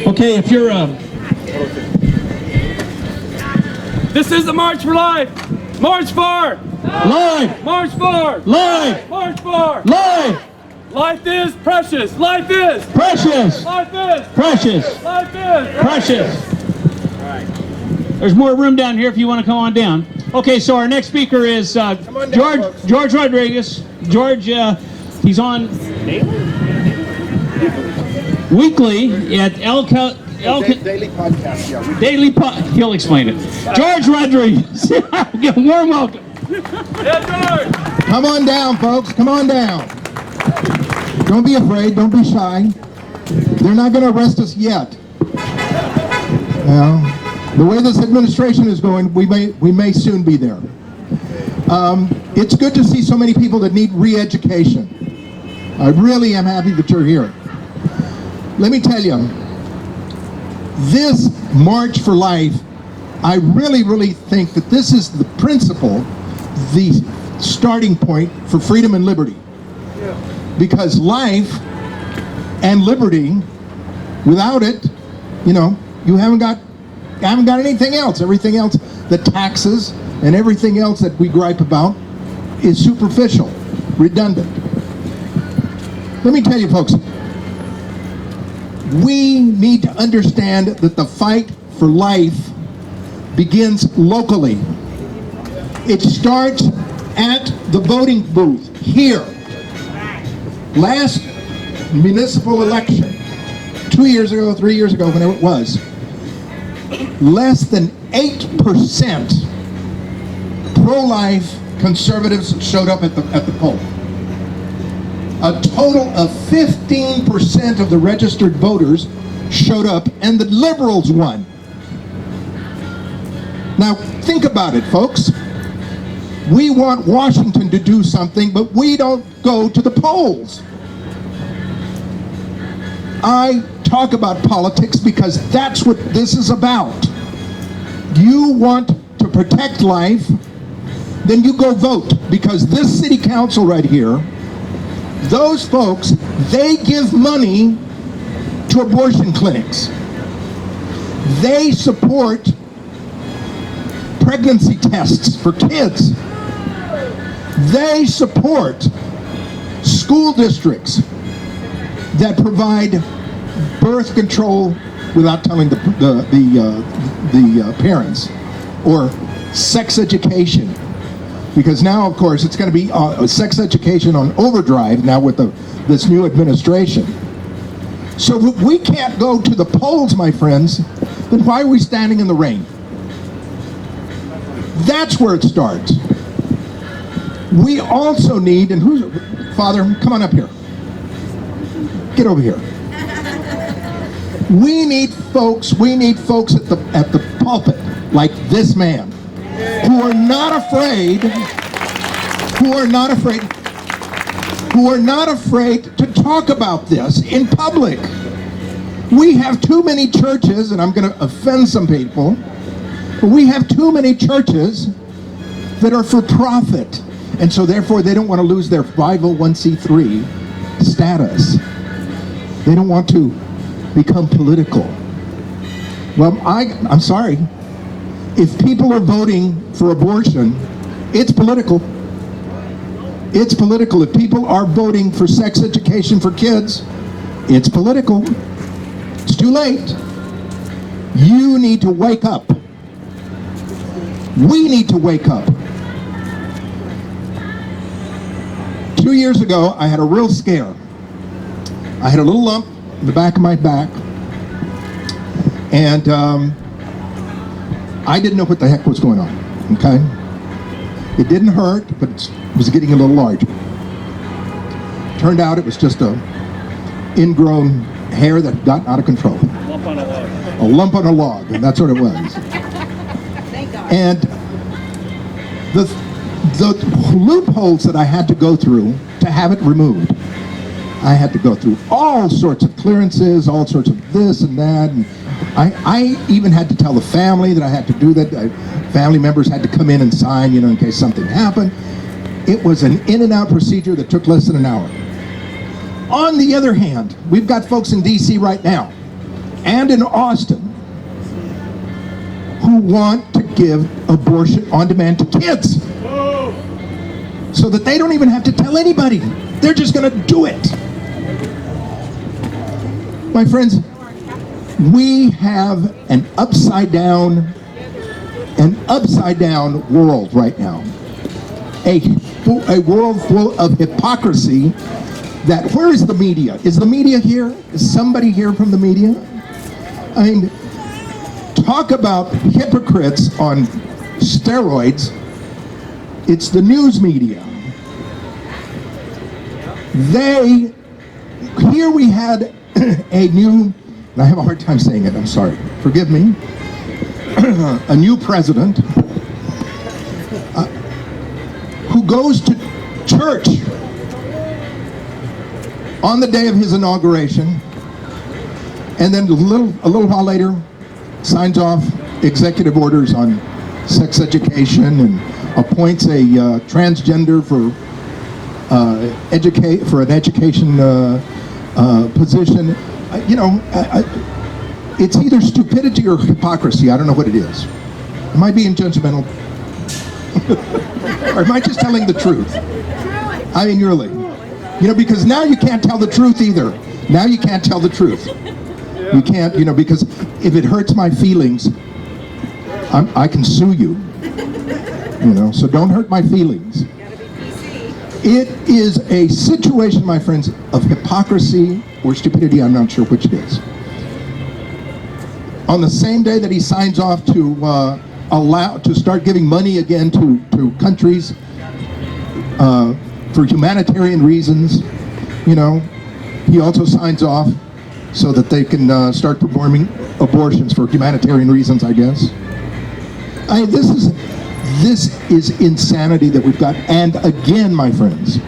Okay, if you're this is the March for Life. March for Life! March for Life! March for Life! Life is precious. Life is Precious! life is Precious! life is Precious! There's more room down here if you want to come on down. Okay, so our next speaker is George Rodriguez. George, he's on weekly at Daily podcast, yeah. He'll explain it. George Rodriguez. Give a warm welcome. Yeah, George. Come on down, folks. Come on down. Don't be afraid. Don't be shy. They're not going to arrest us yet. Well, the way this administration is going, we may soon be there. It's good to see so many people that need re-education. I really am happy that you're here. Let me tell you, this March for Life, I really think that this is the principle, the starting point for freedom and liberty. Because life and liberty, without it, you know, you haven't got anything else. Everything else, the taxes and everything else that we gripe about is superficial, redundant. Let me tell you, folks, we need to understand that the fight for life begins locally. It starts at the voting booth here. Last municipal election, 2 years ago, 3 years ago, whenever it was, less than 8% pro-life conservatives showed up at the poll. A total of 15% of the registered voters showed up, and the liberals won. Now, think about it, folks. We want Washington to do something, but we don't go to the polls. I talk about politics because that's what this is about. You want to protect life, then you go vote, because this city council right here, those folks, they give money to abortion clinics. They support pregnancy tests for kids. They support school districts that provide birth control without telling the parents, or sex education. Because now, of course, it's going to be sex education on overdrive now with this new administration. So if we can't go to the polls, my friends, then why are we standing in the rain? That's where it starts. We also need, and Father, come on up here. Get over here. We need folks at the pulpit, like this man, who are not afraid to talk about this in public. We have too many churches, and I'm going to offend some people, but we have too many churches that are for profit, and so therefore they don't want to lose their 501c3 status. They don't want to become political. Well, I'm sorry. If people are voting for abortion, it's political. It's political. If people are voting for sex education for kids, it's political. It's too late. You need to wake up. We need to wake up. 2 years ago, I had a real scare. I had a little lump in the back of my back, and I didn't know what the heck was going on, okay? It didn't hurt, but it was getting a little larger. Turned out it was just a ingrown hair that got out of control. Lump on a log. A lump on a log, and that's what it was. Thank God. And the loopholes that I had to go through to have it removed, I had to go through all sorts of clearances, all sorts of this and that, and I even had to tell the family that I had to do that. Family members had to come in and sign, in case something happened. It was an in and out procedure that took less than an hour. On the other hand, we've got folks in DC right now and in Austin who want to give abortion on demand to kids so that they don't even have to tell anybody. They're just going to do it. My friends, we have an upside down world right now. A world full of hypocrisy. Where is the media? Is the media here? Is somebody here from the media? I mean, talk about hypocrites on steroids. It's the news media. Here we had a new, and I have a hard time saying it, I'm sorry, forgive me, a new president who goes to church on the day of his inauguration, and then a little while later signs off executive orders on sex education and appoints a transgender for an education position. It's either stupidity or hypocrisy. I don't know what it is. Am I being judgmental? Or am I just telling the truth? I mean, really. Because now you can't tell the truth either. Now you can't tell the truth. You can't, because if it hurts my feelings, I can sue you. So don't hurt my feelings. It is a situation, my friends, of hypocrisy or stupidity. I'm not sure which it is. On the same day that he signs off to start giving money again to countries for humanitarian reasons, he also signs off so that they can start performing abortions for humanitarian reasons, I guess. This is insanity that we've got. And again, my friends,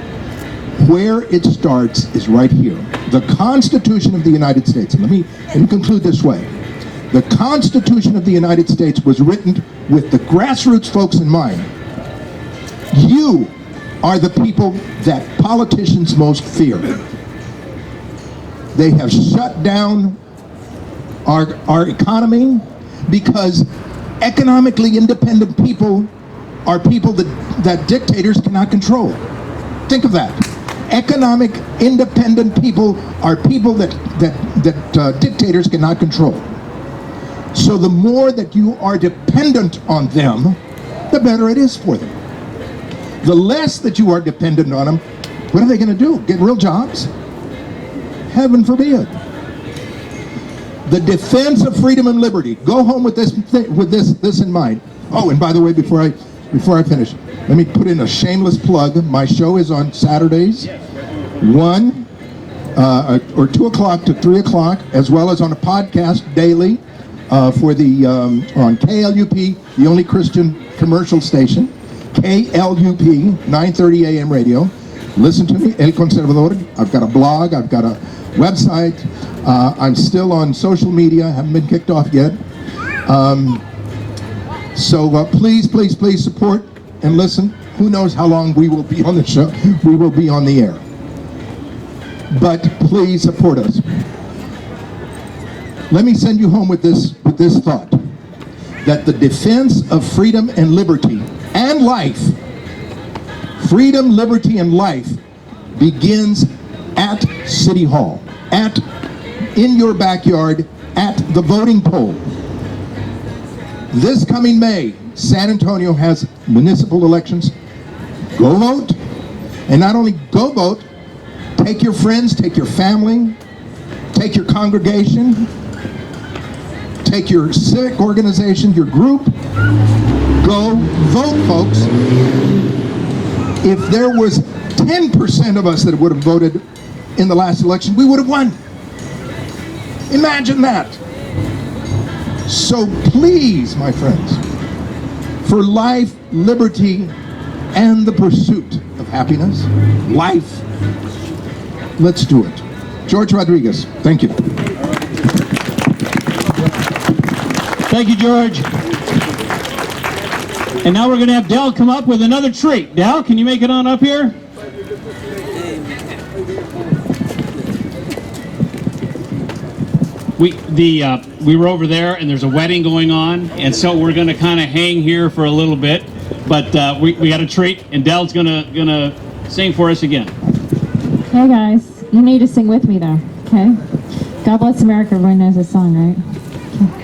where it starts is right here. The Constitution of the United States. And let me conclude this way. The Constitution of the United States was written with the grassroots folks in mind. You are the people that politicians most fear. They have shut down our economy because economically independent people are people that dictators cannot control. Think of that. Economic independent people are people that dictators cannot control. So the more that you are dependent on them, the better it is for them. The less that you are dependent on them, what are they going to do? Get real jobs? Heaven forbid. The defense of freedom and liberty. Go home with this in mind. Oh, and by the way, before I finish, let me put in a shameless plug. My show is on Saturdays, 1 or 2 o'clock to 3 o'clock, as well as on a podcast daily for the on KLUP, the only Christian commercial station, KLUP, 9:30 a.m. radio. Listen to me, El Conservador. I've got a blog. I've got a website. I'm still on social media. Haven't been kicked off yet. So please support and listen. Who knows how long we will be on the show? We will be on the air. But please support us. Let me send you home with this thought, that the defense of freedom and liberty and life, freedom, liberty, and life begins at City Hall, in your backyard, at the voting poll. This coming May, San Antonio has municipal elections. Go vote. And not only go vote, take your friends, take your family, take your congregation, take your civic organization, your group. Go vote, folks. If there was 10% of us that would have voted in the last election, we would have won. Imagine that. So please, my friends, for life, liberty, and the pursuit of happiness, life, let's do it. George Rodriguez, thank you. Thank you, George. And now we're going to have Dell come up with another treat. Dell, can you make it on up here? We were over there, and there's a wedding going on, and so we're going to kind of hang here for a little bit. But we got a treat, and Dell's gonna sing for us again. Hey guys, you need to sing with me though, okay? God Bless America, everyone knows this song, right? Okay.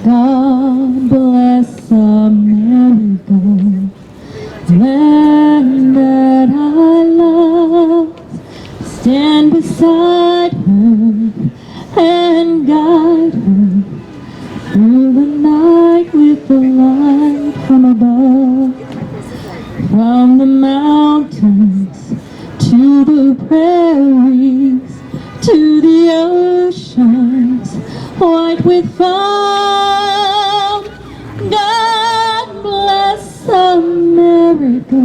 God bless America, land that I love. Stand beside her and guide her through the night with the light from above. From the mountains to the prairies, to the oceans, white with foam. God bless America,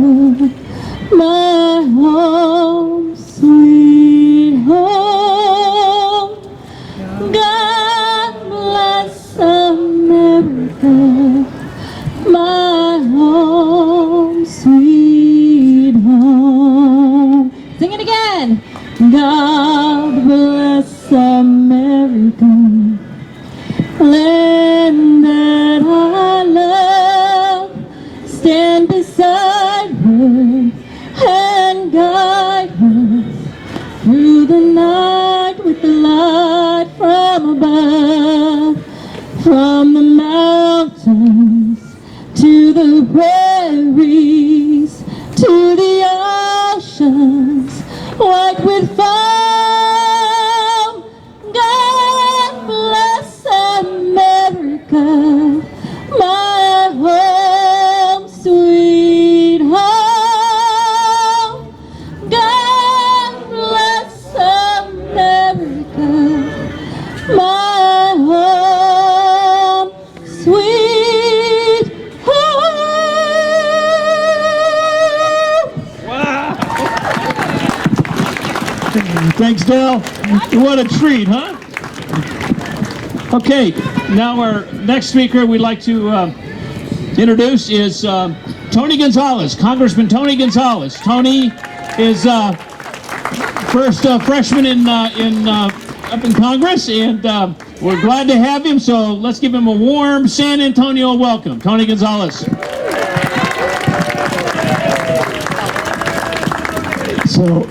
my home, sweet home. God bless America, my home, sweet home. Sing it again. God bless America, land that I love. Stand beside her and guide her through the night with the light from above. From the mountains to the prairies, to the oceans, white with foam. God bless America, my home, sweet home. God bless America, my home, sweet home. Thanks, Dell. What a treat, huh? Okay, now our next speaker we'd like to introduce is Tony Gonzalez, Congressman Tony Gonzalez. Tony is first freshman up in Congress, and we're glad to have him. So let's give him a warm San Antonio welcome, Tony Gonzalez.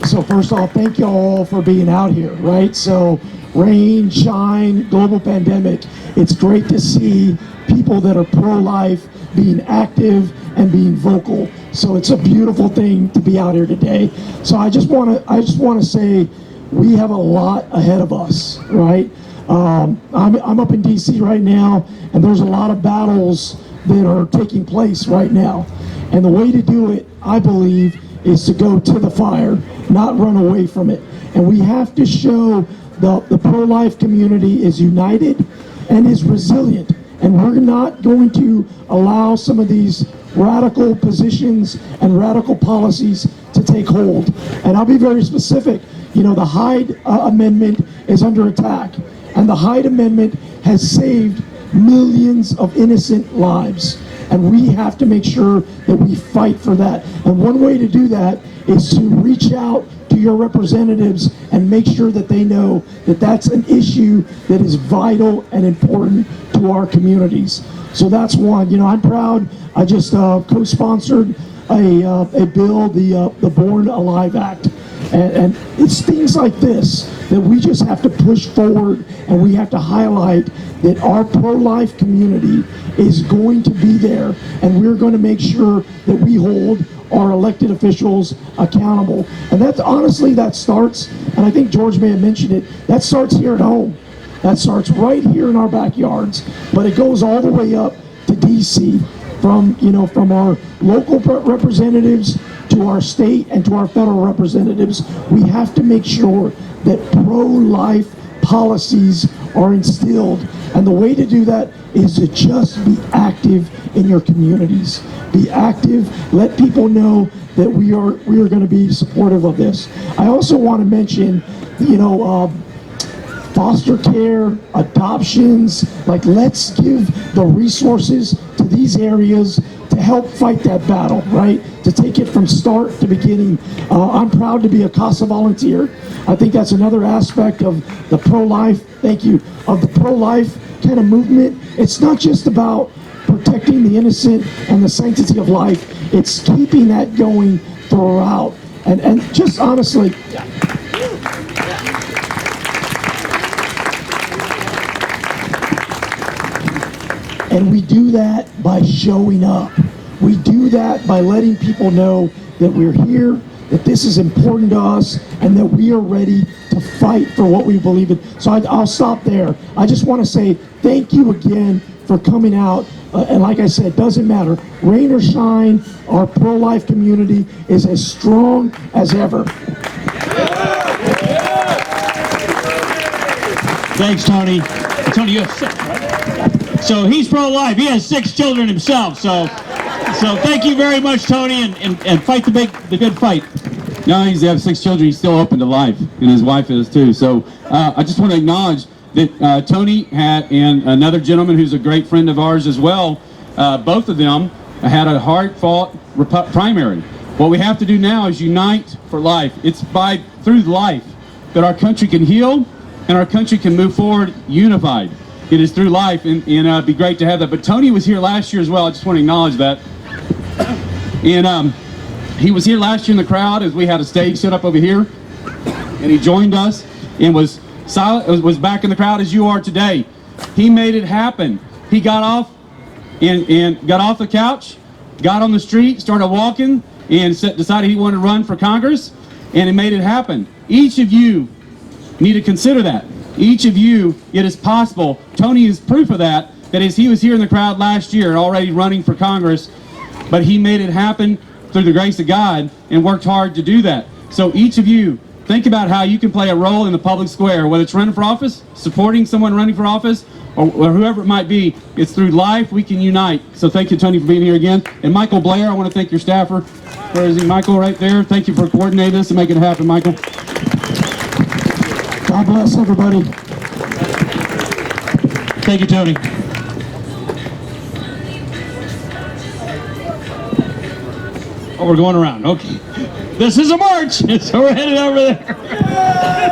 So first off, thank you all for being out here, right? So rain, shine, global pandemic, it's great to see people that are pro-life being active and being vocal. So it's a beautiful thing to be out here today. So I just want to say we have a lot ahead of us, right? I'm up in DC right now, and there's a lot of battles that are taking place right now. And the way to do it, I believe, is to go to the fire, not run away from it. And we have to show the pro-life community is united and is resilient. And we're not going to allow some of these radical positions and radical policies to take hold. And I'll be very specific. You know, the Hyde Amendment is under attack. And the Hyde Amendment has saved millions of innocent lives. And we have to make sure that we fight for that. And one way to do that is to reach out to your representatives and make sure that they know that that's an issue that is vital and important to our communities. So that's one. You know, I'm proud. I just co-sponsored a bill, the Born Alive Act. And it's things like this that we just have to push forward, and we have to highlight that our pro-life community is going to be there, and we're going to make sure that we hold our elected officials accountable. And that's honestly, that starts, and I think George may have mentioned it, that starts here at home. That starts right here in our backyards, but it goes all the way up to DC, from our local representatives to our state and to our federal representatives. We have to make sure that pro-life policies are instilled. And the way to do that is to just be active in your communities. Be active, let people know that we are going to be supportive of this. I also want to mention, foster care, adoptions. Like, let's give the resources to these areas to help fight that battle, right? To take it from start to beginning. I'm proud to be a CASA volunteer. I think that's another aspect of the pro-life, thank you, of the pro-life kind of movement. It's not just about protecting the innocent and the sanctity of life. It's keeping that going throughout. And just honestly, and we do that by showing up. We do that by letting people know that we're here, that this is important to us, and that we are ready to fight for what we believe in. So I'll stop there. I just want to say thank you again for coming out. And like I said, doesn't matter, rain or shine, our pro-life community is as strong as ever. Thanks, Tony. Tony, you have 6, right? So he's pro-life. He has 6 children himself. So thank you very much, Tony, and fight the good fight. Not only does he have 6 children, he's still open to life, and his wife is too. So I just want to acknowledge that Tony had, and another gentleman who's a great friend of ours as well, both of them had a hard-fought primary. What we have to do now is unite for life. It's through life that our country can heal and our country can move forward unified. It is through life, and it'd be great to have that. But Tony was here last year as well. I just want to acknowledge that. And he was here last year in the crowd as we had a stage set up over here, and he joined us and was back in the crowd as you are today. He made it happen. He got off and got off the couch, got on the street, started walking, and decided he wanted to run for Congress, and he made it happen. Each of you need to consider that. Each of you, it is possible. Tony is proof of that. That is, he was here in the crowd last year already running for Congress, but he made it happen through the grace of God and worked hard to do that. So each of you, think about how you can play a role in the public square, whether it's running for office, supporting someone running for office, or whoever it might be. It's through life we can unite. So thank you, Tony, for being here again. And Michael Blair, I want to thank your staffer. Where is he? Michael, right there. Thank you for coordinating this and making it happen, Michael. God bless everybody. Thank you, Tony. Oh, we're going around. Okay. This is a march, so we're headed over there.